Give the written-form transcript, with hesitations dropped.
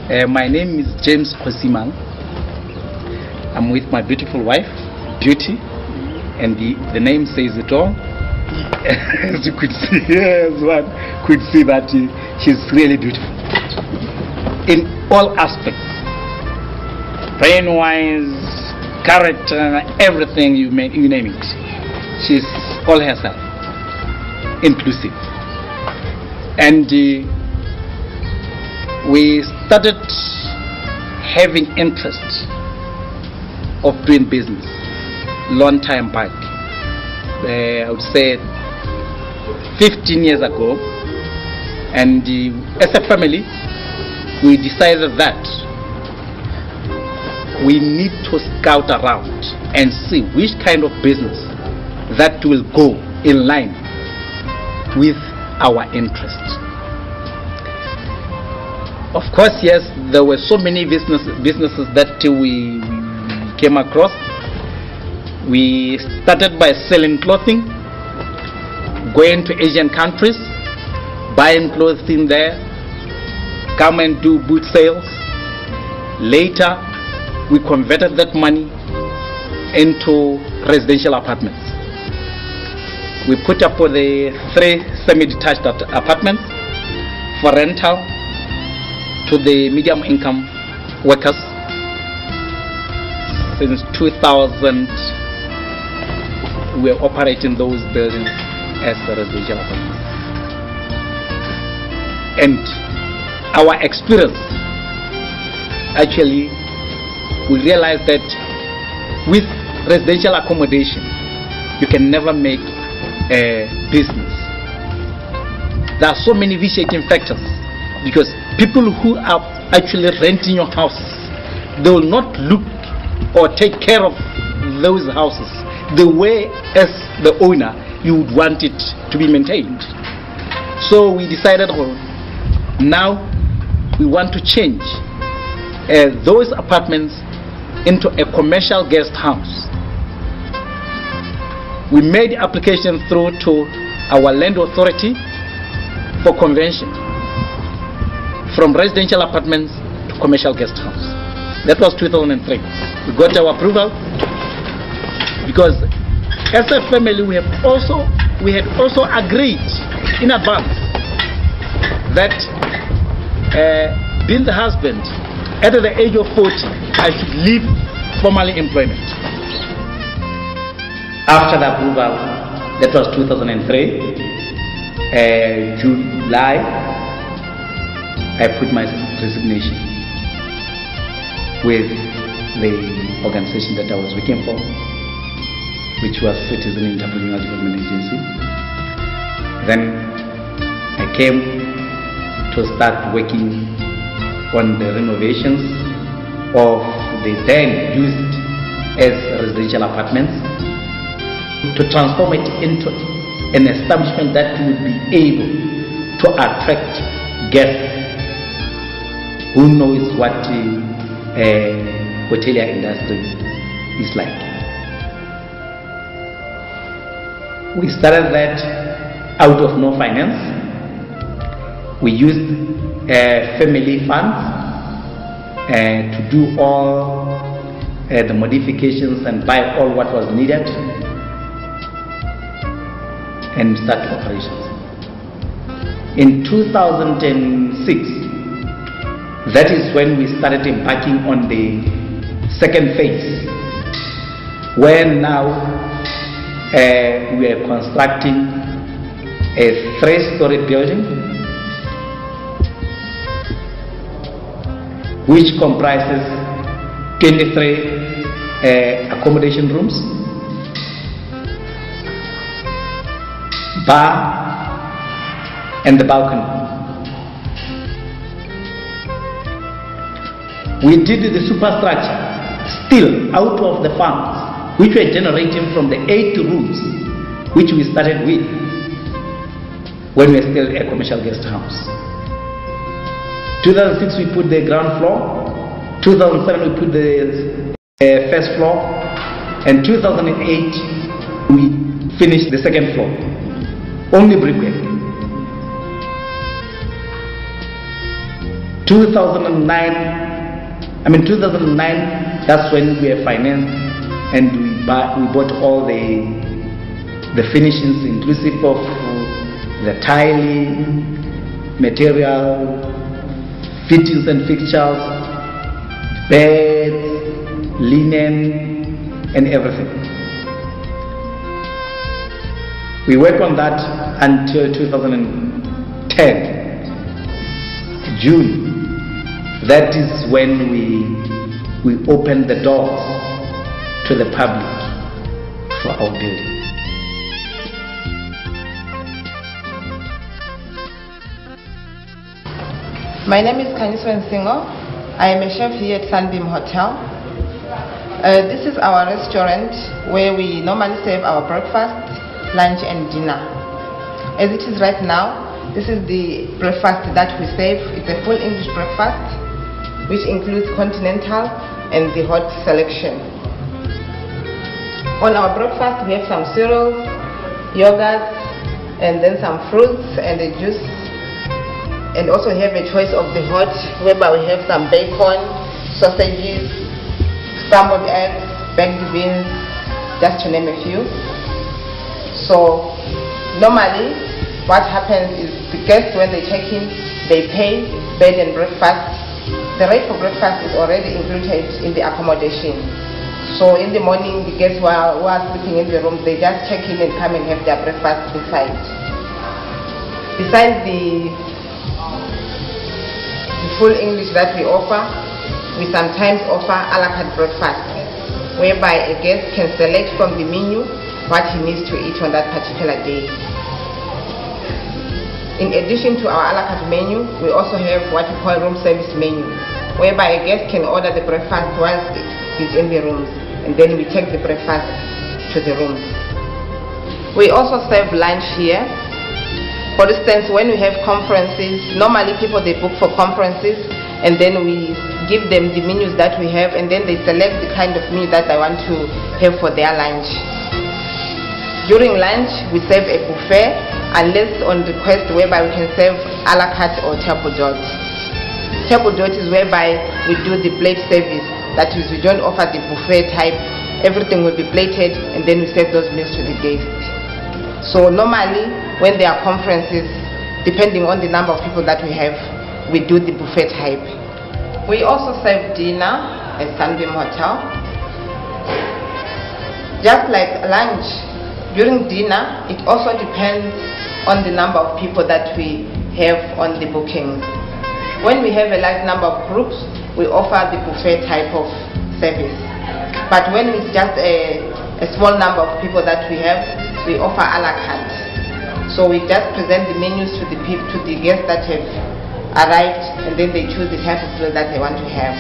My name is James Kosimang. I'm with my beautiful wife, Beauty, and the name says it all. As you could see, yes, one could see that she's really beautiful in all aspects, brain-wise, character, everything you name it. She's all herself, inclusive. And we started having interest of doing business long time back. I would say 15 years ago, and as a family we decided that we need to scout around and see which kind of business that will go in line with our interests. Of course, yes, there were so many businesses that we came across. We started by selling clothing, going to Asian countries, buying clothing there, come and do boot sales. Later, we converted that money into residential apartments. We put up for the 3 semi-detached apartments for rental to the medium income workers. Since 2000, we are operating those buildings as residential apartments. And our experience, actually, we realized that with residential accommodation, you can never make a business. There are so many vitiating factors, because people who are actually renting your house, they will not look or take care of those houses the way as the owner you would want it to be maintained. So we decided, now we want to change those apartments into a commercial guest house. We made application through to our land authority for conversion from residential apartments to commercial guest house. That was 2003. We got our approval because as a family we had also agreed in advance that being the husband at the age of 40, I should leave formal employment. After the approval, that was 2003, July, I put my resignation with the organization that I was working for, which was Citizen Entrepreneurial Development Agency. Then I came to start working on the renovations of the then used as residential apartments, to transform it into an establishment that would be able to attract guests who knows what hotelier industry is like. We started that out of no finance. We used family funds to do all the modifications and buy all what was needed and start operations. In 2006, that is when we started embarking on the second phase, where now we are constructing a 3-story building which comprises 23 accommodation rooms, bar, and the balcony. We did the superstructure still out of the funds which were generating from the 8 rooms which we started with when we were still a commercial guest house. 2006 we put the ground floor, 2007 we put the first floor, and 2008 we finished the second floor, only brickwork. 2009, that's when we were financed, and we bought all the finishings, inclusive of the tiling, material, fittings and fixtures, beds, linen, and everything. We worked on that until 2010, June. That is when we opened the doors to the public for our building. My name is Kanyiswa Nsingo. I am a chef here at Sunbeam Hotel. This is our restaurant where we normally serve our breakfast, lunch and dinner. As it is right now, this is the breakfast that we serve. It's a full English breakfast which includes continental and the hot selection. On our breakfast we have some cereals, yogurt, and then some fruits and a juice. And also have a choice of the hot, whereby we have some bacon, sausages, scrambled eggs, baked beans, just to name a few. So normally what happens is the guests, when they check in, they pay bed and breakfast. The rate for breakfast is already included in the accommodation. So in the morning, the guests who are sleeping in the room, they just check in and come and have their breakfast inside. Besides the full English that we offer, we sometimes offer a la carte breakfast, whereby a guest can select from the menu what he needs to eat on that particular day. In addition to our a la carte menu, we also have what we call room service menu, whereby a guest can order the breakfast whilst he's in the rooms, and then we take the breakfast to the rooms. We also serve lunch here. For instance, when we have conferences, normally people they book for conferences, and then we give them the menus that we have, and then they select the kind of menu that they want to have for their lunch. During lunch, we serve a buffet, unless on request whereby we can serve a la carte or table d'hôte. Table d'hôte is whereby we do the plate service. That is, we don't offer the buffet type. Everything will be plated, and then we serve those meals to the guests. So normally, when there are conferences, depending on the number of people that we have, we do the buffet type. We also serve dinner at Sunbeam Hotel. Just like lunch, during dinner, it also depends on the number of people that we have on the bookings. When we have a large number of groups, we offer the buffet type of service. But when it's just a small number of people that we have, we offer a la carte. So we just present the menus to the guests that have arrived, and then they choose the type of meal that they want to have.